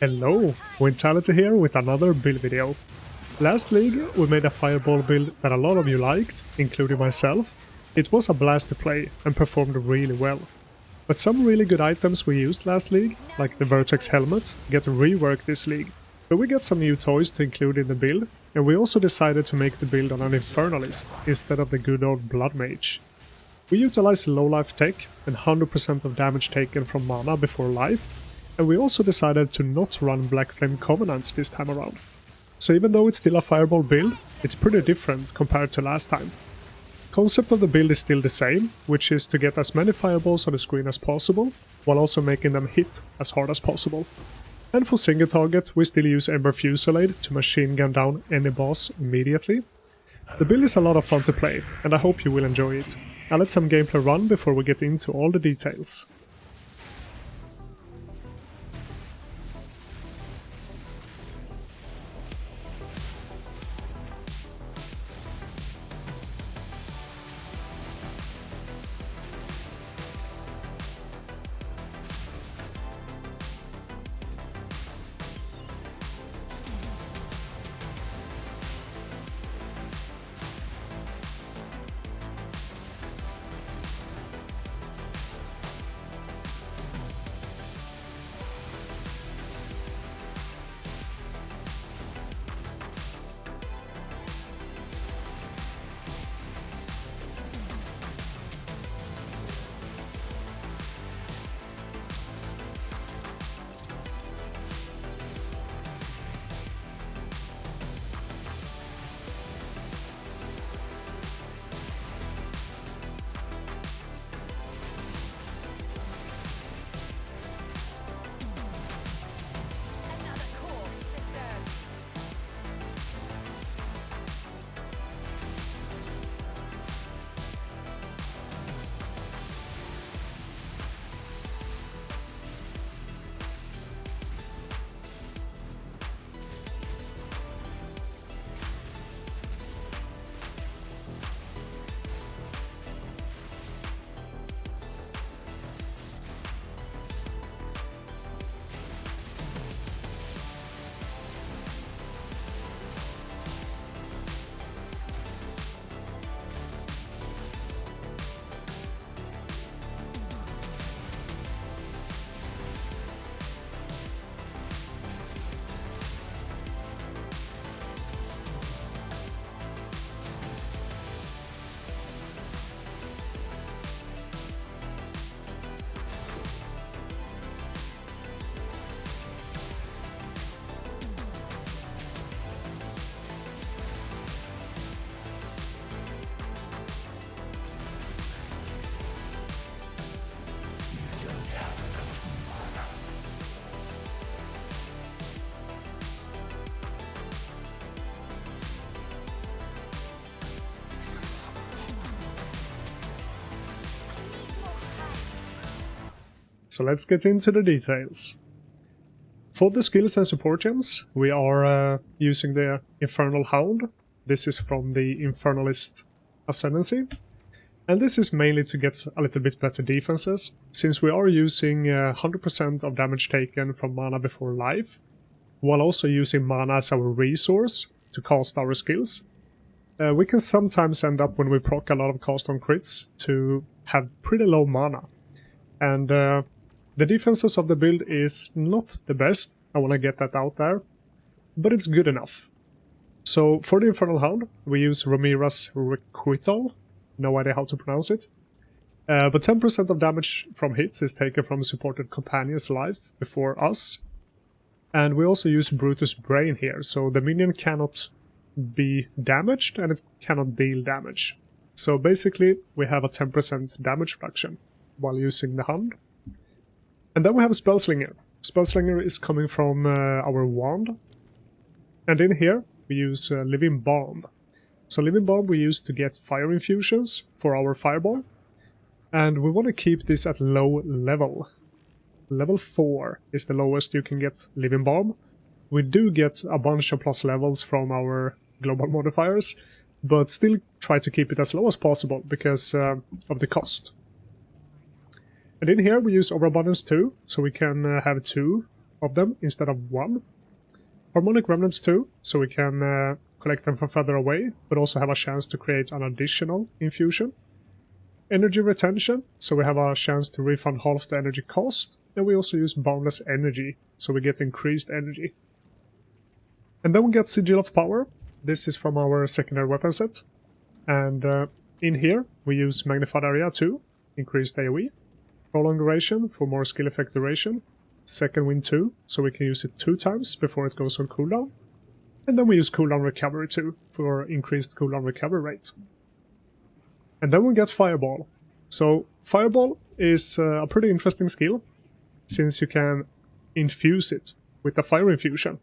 Hello, Wintality here with another build video. Last league we made a fireball build that a lot of you liked, including myself. It was a blast to play and performed really well. But some really good items we used last league, like the Vertex helmet, get reworked this league. But we got some new toys to include in the build, and we also decided to make the build on an Infernalist instead of the good old Blood Mage. We utilize low life tech and 100% of damage taken from mana before life, and we also decided to not run Black Flame Covenants this time around. So even though it's still a fireball build, it's pretty different compared to last time. Concept of the build is still the same, which is to get as many fireballs on the screen as possible, while also making them hit as hard as possible. And for single target, we still use Ember Fusillade to machine gun down any boss immediately. The build is a lot of fun to play, and I hope you will enjoy it. I'll let some gameplay run before we get into all the details. So let's get into the details. For the skills and support gems, we are using the Infernal Hound. This is from the Infernalist Ascendancy. And this is mainly to get a little bit better defenses, since we are using 100% of damage taken from mana before life, while also using mana as our resource to cast our skills. We can sometimes end up, when we proc a lot of cast on crits, to have pretty low mana. And the defenses of the build is not the best, I want to get that out there, but it's good enough. So for the Infernal Hound, we use Ramira's Requital, no idea how to pronounce it, but 10% of damage from hits is taken from a supported companion's life before us, and we also use Brutus Brain here, so the minion cannot be damaged and it cannot deal damage. So basically we have a 10% damage reduction while using the Hound. And then we have a Spellslinger. Spellslinger is coming from our wand. And in here we use Living Bomb. So Living Bomb we use to get fire infusions for our fireball. And we want to keep this at low level. Level 4 is the lowest you can get Living Bomb. We do get a bunch of plus levels from our global modifiers, but still try to keep it as low as possible because of the cost. And in here we use Overabundance 2, so we can have 2 of them instead of 1. Harmonic Remnants 2, so we can collect them from further away, but also have a chance to create an additional infusion. Energy Retention, so we have a chance to refund half the energy cost, and we also use Boundless Energy, so we get increased energy. And then we get Sigil of Power. This is from our secondary weapon set. And in here, we use Magnified Area 2, increased AoE. Prolonged Duration for more skill effect duration. Second Wind 2, so we can use it 2 times before it goes on cooldown. And then we use Cooldown Recovery 2 for increased cooldown recovery rate. And then we get Fireball. So Fireball is a pretty interesting skill, since you can infuse it with a fire infusion.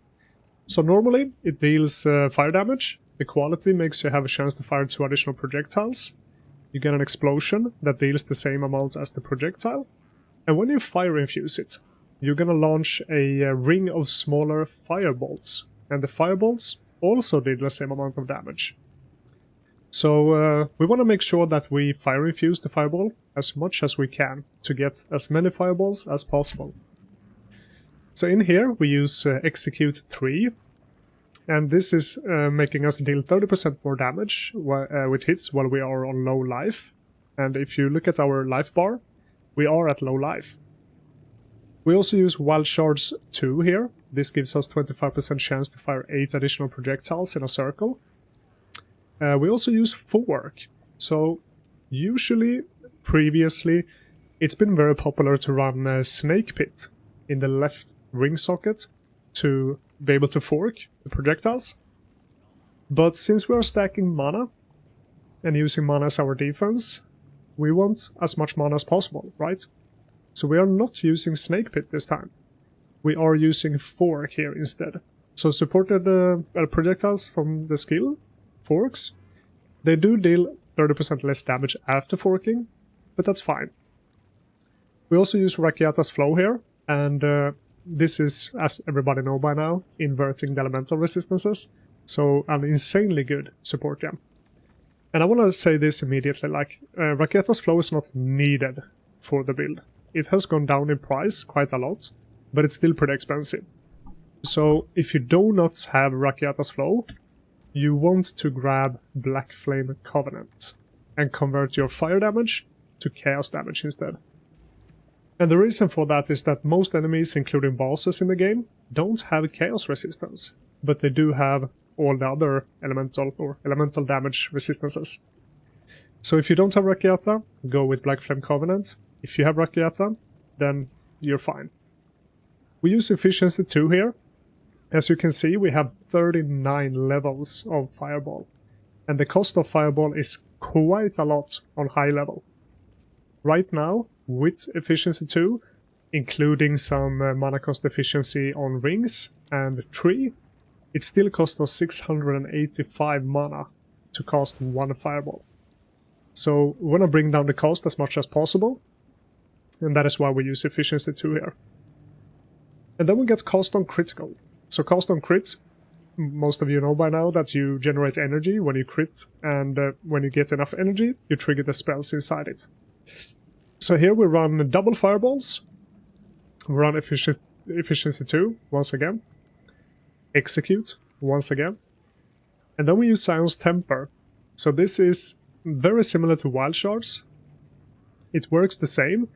So normally it deals fire damage. The quality makes you have a chance to fire 2 additional projectiles. You get an explosion that deals the same amount as the projectile. And when you fire infuse it, you're gonna launch a ring of smaller firebolts. And the firebolts also deal the same amount of damage. So we want to make sure that we fire infuse the fireball as much as we can to get as many fireballs as possible. So in here we use Execute 3, and this is making us deal 30% more damage with hits while we are on low life. And if you look at our life bar, we are at low life. We also use Wild Shards 2 here. This gives us 25% chance to fire 8 additional projectiles in a circle. We also use Footwork. So usually, previously, it's been very popular to run Snake Pit in the left ring socket to be able to fork the projectiles. But since we are stacking mana and using mana as our defense, we want as much mana as possible, right? So we are not using Snake Pit this time. We are using Fork here instead. So supported projectiles from the skill, Forks, they do deal 30% less damage after forking, but that's fine. We also use Rakiata's Flow here, and this is, as everybody know by now, inverting the elemental resistances, so an insanely good support gem. And I want to say this immediately, like, Rakiata's Flow is not needed for the build. It has gone down in price quite a lot, but it's still pretty expensive. So if you do not have Rakiata's Flow, you want to grab Black Flame Covenant and convert your fire damage to chaos damage instead. And the reason for that is that most enemies, including bosses in the game, don't have chaos resistance, but they do have all the other elemental damage resistances. So if you don't have Rakiata, go with Black Flame Covenant. If you have Rakiata, then you're fine. We use Efficiency 2 here. As you can see, we have 39 levels of Fireball, and the cost of Fireball is quite a lot on high level. Right now, with Efficiency 2, including some mana cost efficiency on rings and tree, it still costs us 685 mana to cast 1 Fireball. So we want to bring down the cost as much as possible, and that is why we use Efficiency 2 here. And then we get Cast on Critical. So Cast on Crit, most of you know by now that you generate energy when you crit, and when you get enough energy, you trigger the spells inside it. So here we run double fireballs, we run Efficiency 2 once again, Execute once again, and then we use Sion's Temper. So this is very similar to Wild Shards. It works the same,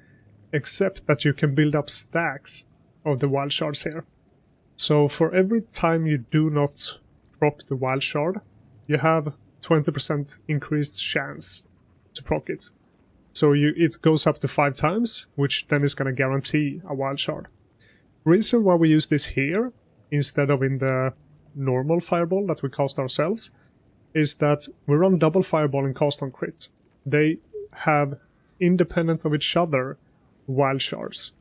except that you can build up stacks of the Wild Shards here. So for every time you do not proc the Wild Shard, you have 20% increased chance to proc it. So it goes up to 5 times, which then is going to guarantee a Wild Shard. Reason why we use this here, instead of in the normal Fireball that we cast ourselves, is that we run double Fireball and Cast on Crit. They have, independent of each other, Wild Shards.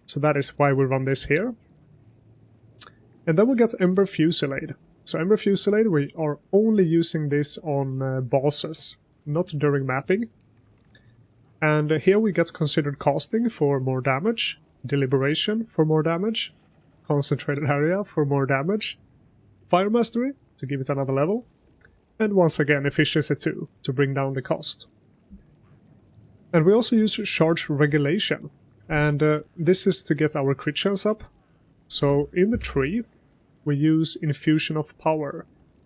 So that is why we run this here. And then we get Ember Fusillade. So Ember Fusillade, we are only using this on bosses, not during mapping. And here we get Considered Casting for more damage, Deliberation for more damage, Concentrated Area for more damage, Fire Mastery to give it another level, and once again Efficiency 2 to bring down the cost. And we also use Charge Regulation, and this is to get our crit chance up. So in the tree, we use Infusion of Power.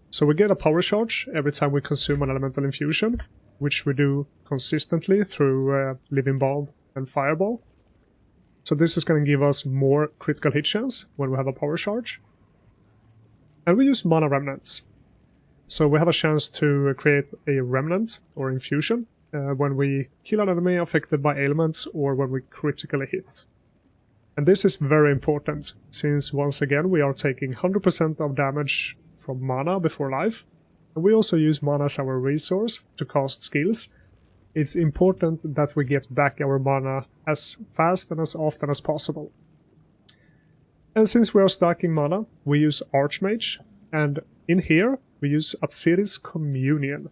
So we get a power charge every time we consume an elemental infusion, which we do consistently through Living Bomb and Fireball. So this is going to give us more critical hit chance when we have a power charge. And we use Mana Remnants. So we have a chance to create a Remnant or Infusion when we kill an enemy affected by ailments or when we critically hit. And this is very important, since once again we are taking 100% of damage from mana before life, and we also use mana as our resource to cast skills. It's important that we get back our mana as fast and as often as possible. And since we are stacking mana, we use Archmage, and in here we use Atsiri's Communion.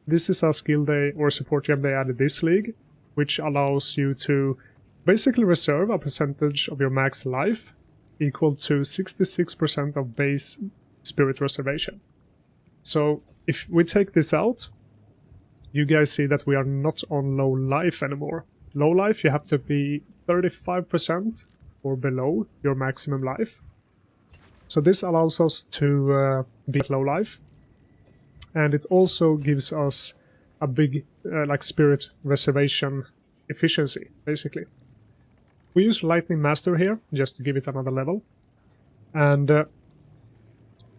This is a skill or support gem they added this league, which allows you to basically reserve a percentage of your max life equal to 66% of base spirit reservation. So if we take this out, you guys see that we are not on low life anymore. Low life, you have to be 35% or below your maximum life. So this allows us to be at low life, and it also gives us a big spirit reservation efficiency, basically. We use Lightning Master here, just to give it another level. And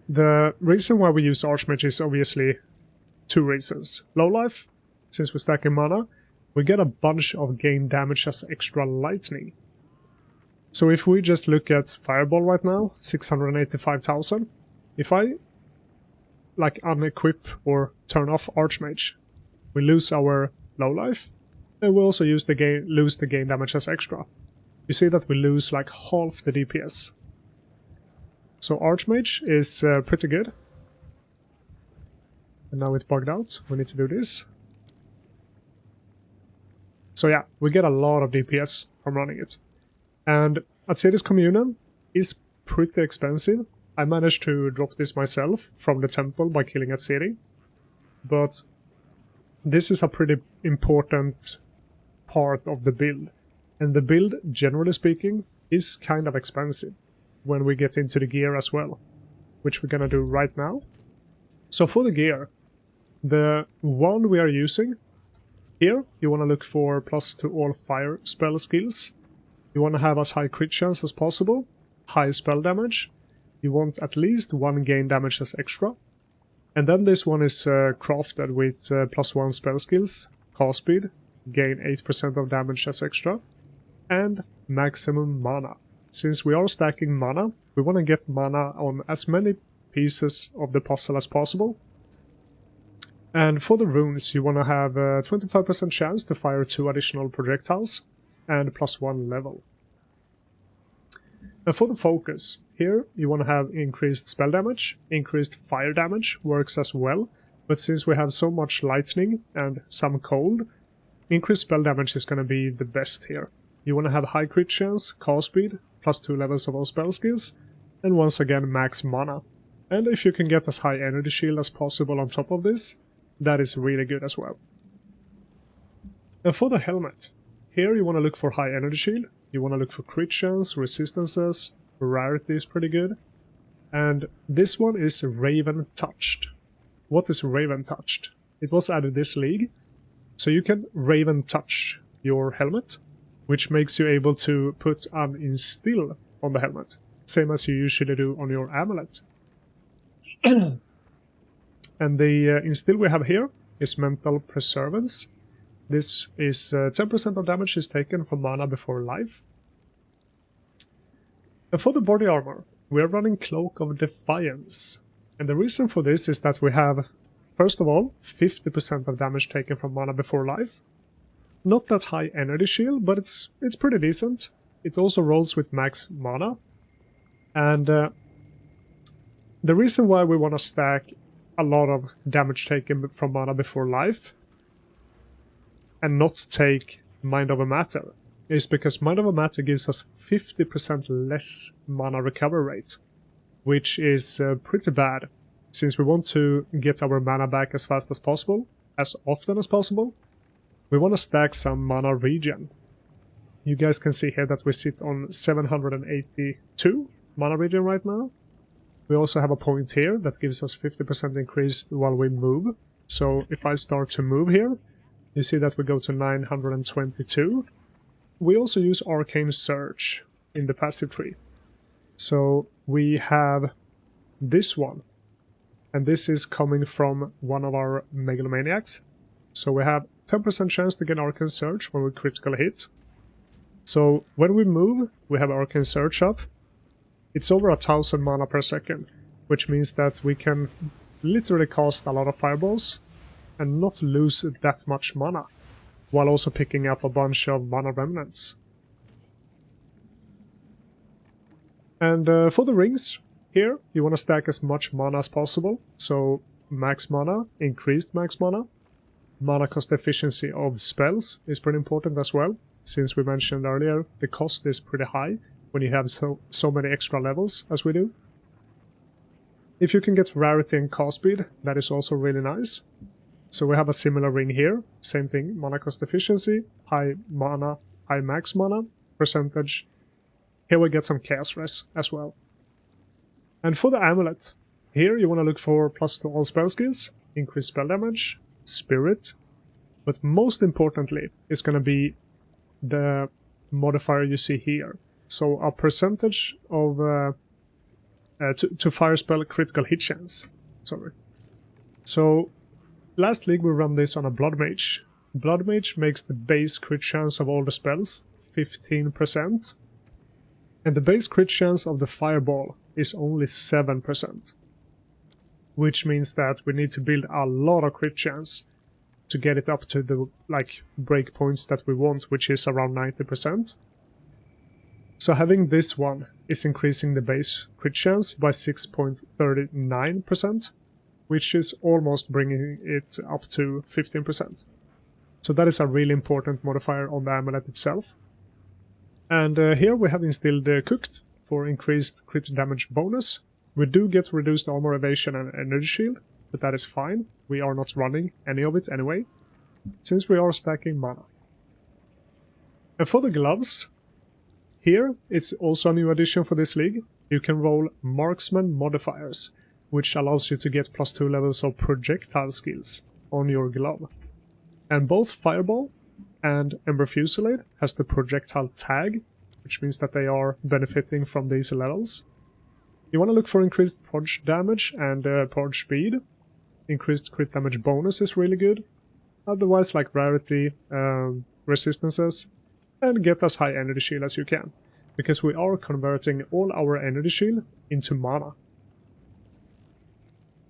the reason why we use Archmage is obviously two reasons. Low life, since we're stacking mana, we get a bunch of gain damage as extra lightning. So if we just look at Fireball right now, 685,000. If I unequip or turn off Archmage, we lose our low life, and we also lose the gain damage as extra. You see that we lose like half the DPS. So Archmage is pretty good. And now it's bugged out. We need to do this. So yeah, we get a lot of DPS from running it. And Atsiri's Communion is pretty expensive. I managed to drop this myself from the temple by killing Atsiri. But this is a pretty important part of the build. And the build, generally speaking, is kind of expensive when we get into the gear as well, which we're gonna do right now. So for the gear, the one we are using here, you want to look for plus to all fire spell skills. You want to have as high crit chance as possible, high spell damage. You want at least one gain damage as extra. And then this one is crafted with +1 spell skills, cast speed, gain 8% of damage as extra, and maximum mana. Since we are stacking mana, we want to get mana on as many pieces of the puzzle as possible. And for the runes, you want to have a 25% chance to fire 2 additional projectiles and +1 level. And for the focus, here you want to have increased spell damage, increased fire damage works as well, but since we have so much lightning and some cold, increased spell damage is going to be the best here. You want to have high crit chance, cast speed, +2 levels of all spell skills, and once again max mana. And if you can get as high energy shield as possible on top of this, that is really good as well. And for the helmet, here you want to look for high energy shield, you want to look for crit chance, resistances, rarity is pretty good, and this one is Raven Touched. What is Raven Touched? It was added this league, so you can Raven Touch your helmet, which makes you able to put an instill on the helmet, same as you usually do on your amulet. And the instill we have here is Mental Preservance. This is 10% of damage is taken from mana before life. And for the body armor, we are running Cloak of Defiance. And the reason for this is that we have, first of all, 50% of damage taken from mana before life. Not that high energy shield, but it's pretty decent. It also rolls with max mana. And the reason why we want to stack a lot of damage taken from mana before life and not take Mind Over Matter is because Mind Over Matter gives us 50% less mana recovery rate, which is pretty bad, since we want to get our mana back as fast as possible, as often as possible. We want to stack some mana regen. You guys can see here that we sit on 782, mana regen right now. We also have a point here that gives us 50% increase while we move. So if I start to move here, you see that we go to 922. We also use Arcane Surge in the passive tree. So we have this one, and this is coming from one of our Megalomaniacs. So we have 10% chance to get Arcane Surge when we critical hit. So when we move, we have Arcane Surge up. It's over 1000 mana per second, which means that we can literally cast a lot of fireballs and not lose that much mana, while also picking up a bunch of mana remnants. And for the rings, here you want to stack as much mana as possible, so max mana, increased max mana. Mana cost efficiency of spells is pretty important as well, since we mentioned earlier the cost is pretty high when you have so many extra levels as we do. If you can get rarity and cast speed, that is also really nice. So we have a similar ring here, same thing, mana cost efficiency, high mana, high max mana, percentage. Here we get some chaos res as well. And for the amulet, here you want to look for plus to all spell skills, increased spell damage, spirit, but most importantly is going to be the modifier you see here. So a percentage of to fire spell critical hit chance. Sorry. So last league we run this on a Blood Mage. Blood Mage makes the base crit chance of all the spells 15%, and the base crit chance of the fireball is only 7%, which means that we need to build a lot of crit chance to get it up to the break points that we want, which is around 90%. So having this one is increasing the base crit chance by 6.39%, which is almost bringing it up to 15%. So that is a really important modifier on the amulet itself. And here we have instilled Cooked for increased crit damage bonus. We do get reduced armor evasion and energy shield, but that is fine. We are not running any of it anyway, since we are stacking mana. And for the gloves, here it's also a new addition for this league. You can roll marksman modifiers, which allows you to get +2 levels of projectile skills on your glove. And both Fireball and Ember Fusillade has the projectile tag, which means that they are benefiting from these levels. You want to look for increased proj damage and proj speed. Increased crit damage bonus is really good. Otherwise, like rarity, resistances, and get as high energy shield as you can, because we are converting all our energy shield into mana.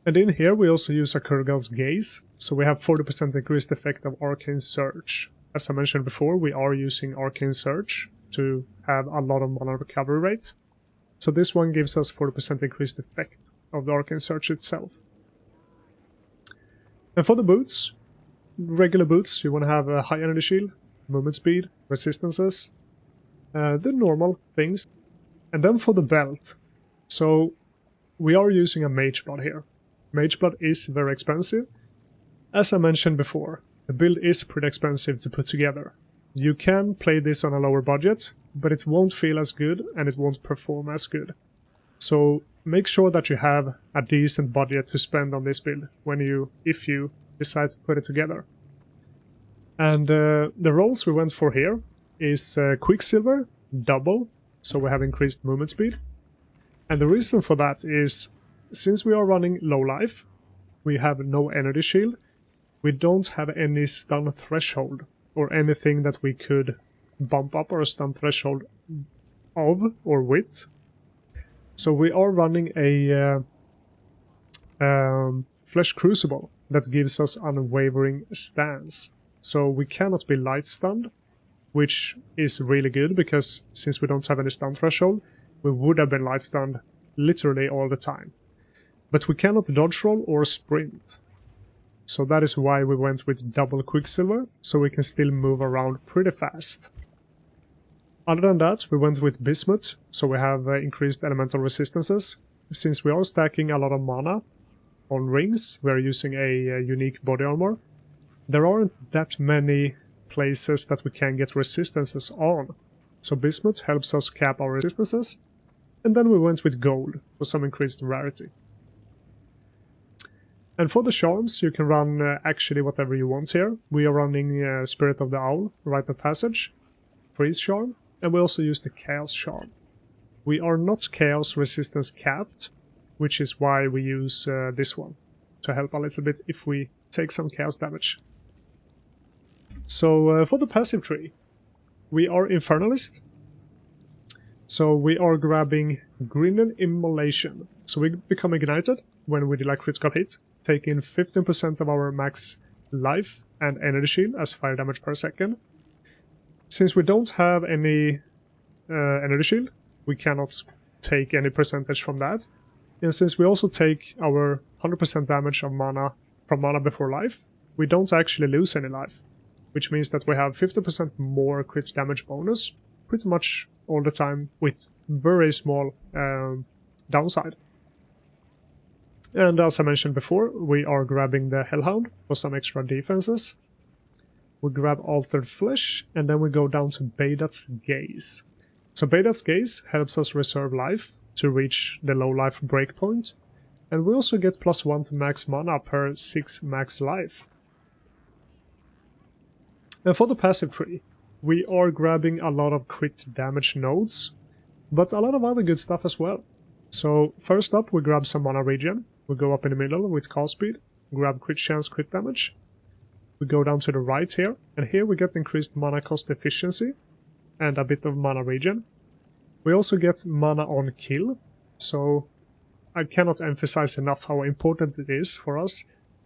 And in here we also use a Kurgal's Gaze, so we have 40% increased effect of Arcane Surge. As I mentioned before, we are using Arcane Surge to have a lot of mana recovery rate. So this one gives us 40% increased effect of the Arcane Surge itself. And for the boots, regular boots, you want to have a high energy shield, movement speed, resistances, the normal things. And then for the belt, so we are using a Mage Blood here. Mage Blood is very expensive. As I mentioned before, the build is pretty expensive to put together. You can play this on a lower budget, but it won't feel as good and it won't perform as good. So make sure that you have a decent budget to spend on this build if you decide to put it together. And the rolls we went for here is Quicksilver, double, so we have increased movement speed. And the reason for that is, since we are running low life, we have no energy shield, we don't have any stun threshold, or anything that we could bump up our stun threshold of or with. So we are running a Flesh Crucible that gives us unwavering stance. So we cannot be light stunned, which is really good, because since we don't have any stun threshold, we would have been light stunned literally all the time. But we cannot dodge roll or sprint. So that is why we went with double Quicksilver, so we can still move around pretty fast. Other than that, we went with Bismuth, so we have increased elemental resistances. Since we are stacking a lot of mana on rings, we are using a unique body armor. There aren't that many places that we can get resistances on, so Bismuth helps us cap our resistances. And then we went with gold for some increased rarity. And for the charms, you can run actually whatever you want here. We are running Spirit of the Owl, Rite of Passage, Freeze Charm, and we also use the Chaos Charm. We are not Chaos Resistance capped, which is why we use this one, to help a little bit if we take some Chaos damage. So for the passive tree, we are Infernalist. So we are grabbing Grinnen Immolation. So we become ignited when we deal a critical hit, take in 15% of our max life and energy shield as fire damage per second. Since we don't have any energy shield, we cannot take any percentage from that. And since we also take our 100% damage of mana from mana before life, we don't actually lose any life, which means that we have 50% more crit damage bonus pretty much all the time with very small downside. And as I mentioned before, we are grabbing the Hellhound for some extra defenses. We grab Altered Flesh, and then we go down to Baidat's Gaze. So Baidat's Gaze helps us reserve life to reach the low life breakpoint, and we also get +1 to max mana per 6 max life. And for the passive tree, we are grabbing a lot of crit damage nodes, but a lot of other good stuff as well. So first up, we grab some mana regen. We go up in the middle with cast speed, grab crit chance, crit damage. We go down to the right here, and here we get increased mana cost efficiency and a bit of mana regen. We also get mana on kill, so I cannot emphasize enough how important it is for us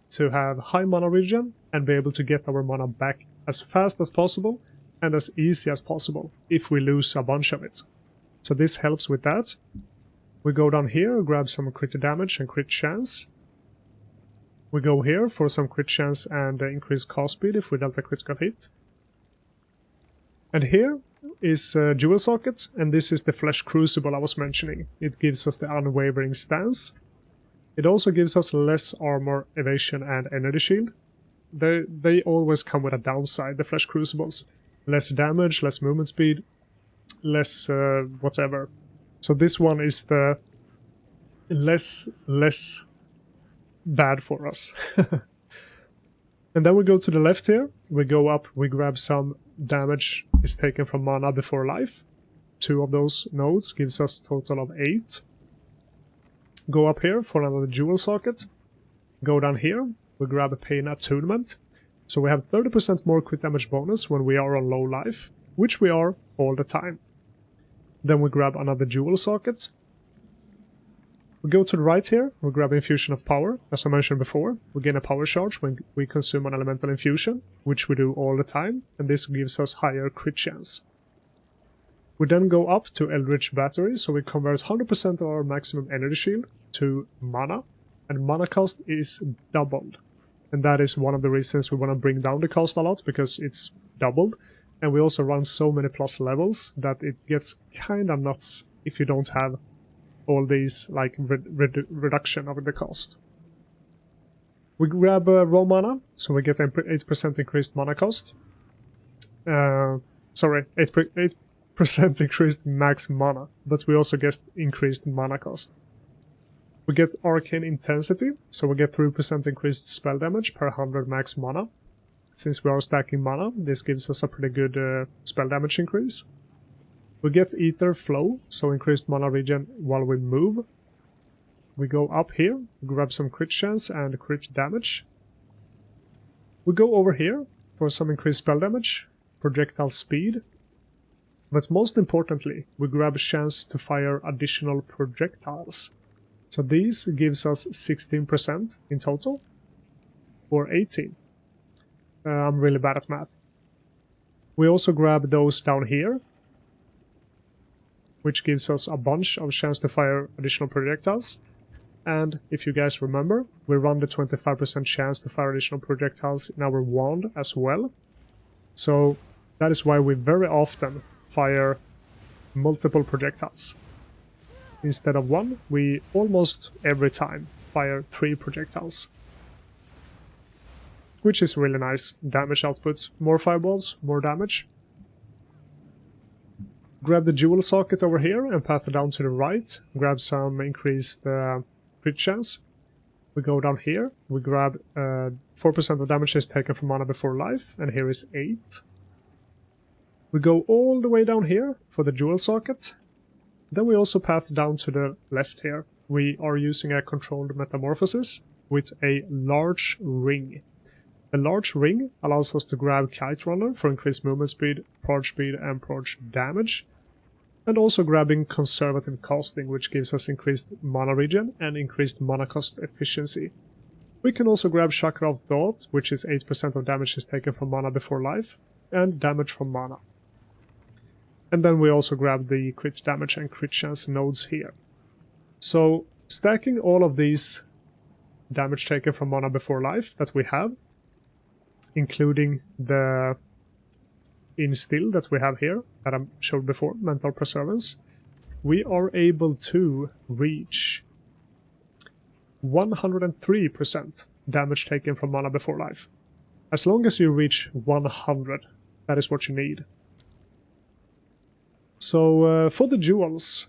to have high mana regen and be able to get our mana back as fast as possible and as easy as possible if we lose a bunch of it. So this helps with that. We go down here, grab some crit damage and crit chance. We go here for some crit chance and increased cast speed if we dealt a critical hit. And here is Jewel Socket, and this is the Flesh Crucible I was mentioning. It gives us the Unwavering Stance. It also gives us less armor, evasion and energy shield. They always come with a downside, the Flesh Crucibles. Less damage, less movement speed, less whatever. So this one is the less bad for us. And then we go to the left here, we go up, we grab some damage is taken from mana before life. 2 of those nodes gives us a total of 8. Go up here for another Jewel Socket. Go down here, we grab a Pain Attunement. So we have 30% more crit damage bonus when we are on low life, which we are all the time. Then we grab another Jewel Socket. We go to the right here, we grab Infusion of Power. As I mentioned before, we gain a power charge when we consume an elemental infusion, which we do all the time, and this gives us higher crit chance. We then go up to Eldritch Battery, so we convert 100% of our maximum energy shield to mana, and mana cost is doubled. And that is one of the reasons we want to bring down the cost a lot, because it's doubled, and we also run so many plus levels that it gets kinda nuts if you don't have all these like reduction of the cost. We grab raw mana, so we get 8% increased mana cost. Sorry, 8% increased max mana, but we also get increased mana cost. We get Arcane Intensity, so we get 3% increased spell damage per 100 max mana. Since we are stacking mana, this gives us a pretty good spell damage increase. We get Ether Flow, so increased mana regen while we move. We go up here, grab some crit chance and crit damage. We go over here for some increased spell damage, projectile speed. But most importantly, we grab a chance to fire additional projectiles. So these gives us 16% in total, or 18. I'm really bad at math. We also grab those down here, which gives us a bunch of chance to fire additional projectiles. And if you guys remember, we run the 25% chance to fire additional projectiles in our wand as well. So that is why we very often fire multiple projectiles. Instead of 1, we almost every time fire 3 projectiles. Which is really nice. Damage output, more fireballs, more damage. Grab the jewel socket over here and path it down to the right. Grab some increased crit chance. We go down here. We grab 4% of damage is taken from mana before life, and here is 8. We go all the way down here for the jewel socket. Then we also path down to the left here. We are using a controlled metamorphosis with a large ring. The large ring allows us to grab Kite Runner for increased movement speed, proj speed, and proj damage. And also grabbing Conservative Casting, which gives us increased mana regen and increased mana cost efficiency. We can also grab Chakra of Thought, which is 8% of damage is taken from mana before life, and damage from mana. And then we also grab the crit damage and crit chance nodes here. So stacking all of these damage taken from mana before life that we have, including the instill that we have here, that I showed before, Mental Preservance, we are able to reach 103% damage taken from mana before life. As long as you reach 100, that is what you need. So for the jewels,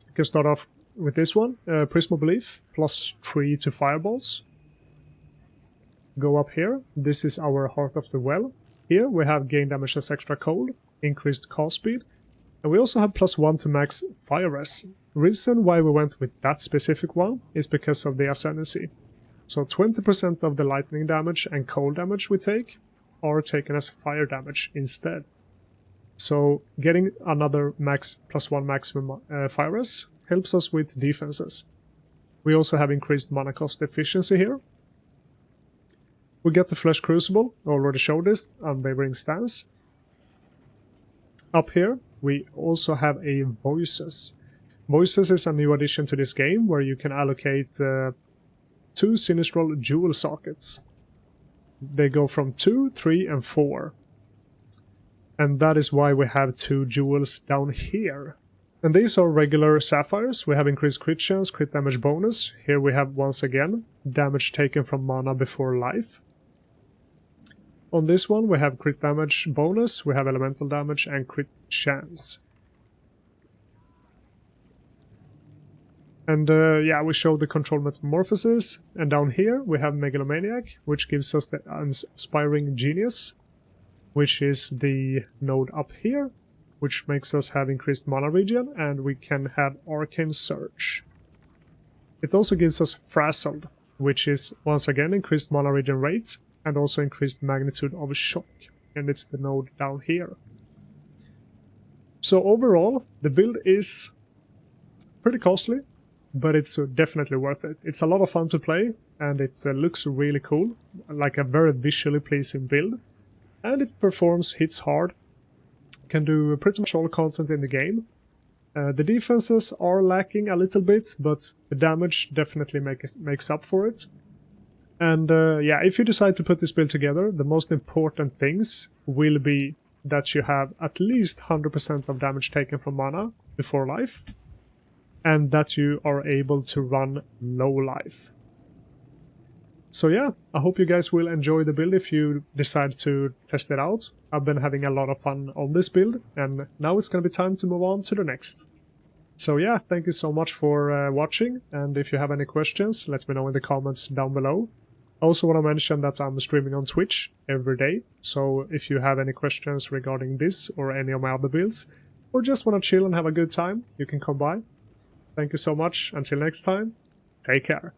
you can start off with this one, Prism of Belief, plus 3 to fireballs. Go up here, this is our Heart of the Well. Here we have gain damage as extra cold, increased cast speed, and we also have +1 to max fire res. Reason why we went with that specific one is because of the ascendancy. So 20% of the lightning damage and cold damage we take are taken as fire damage instead. So getting another +1 maximum fire res helps us with defenses. We also have increased mana cost efficiency here. We get the Flesh Crucible, already showed this, Unwavering Stance. Up here, we also have a Voices. Voices is a new addition to this game, where you can allocate 2 Sinistral Jewel Sockets. They go from 2, 3, and 4. And that is why we have 2 jewels down here. And these are regular sapphires. We have increased crit chance, crit damage bonus. Here we have, once again, damage taken from mana before life. On this one we have crit damage bonus, we have elemental damage and crit chance. And yeah, we show the controlled metamorphosis, and down here we have Megalomaniac, which gives us the Inspiring Genius, which is the node up here, which makes us have increased mana regen, and we can have Arcane Surge. It also gives us Frazzled, which is once again increased mana regen rate, and also increased magnitude of shock, and it's the node down here. So overall, the build is pretty costly, but it's definitely worth it. It's a lot of fun to play, and it looks really cool, like a very visually pleasing build, and it performs hits hard, can do pretty much all content in the game. The defenses are lacking a little bit, but the damage definitely makes up for it. And yeah, if you decide to put this build together, the most important things will be that you have at least 100% of damage taken from mana before life, and that you are able to run low life. So yeah, I hope you guys will enjoy the build if you decide to test it out. I've been having a lot of fun on this build, and now it's gonna be time to move on to the next. So yeah, thank you so much for watching, and if you have any questions, let me know in the comments down below. I also want to mention that I'm streaming on Twitch every day, so if you have any questions regarding this or any of my other builds, or just want to chill and have a good time, you can come by. Thank you so much, until next time, take care.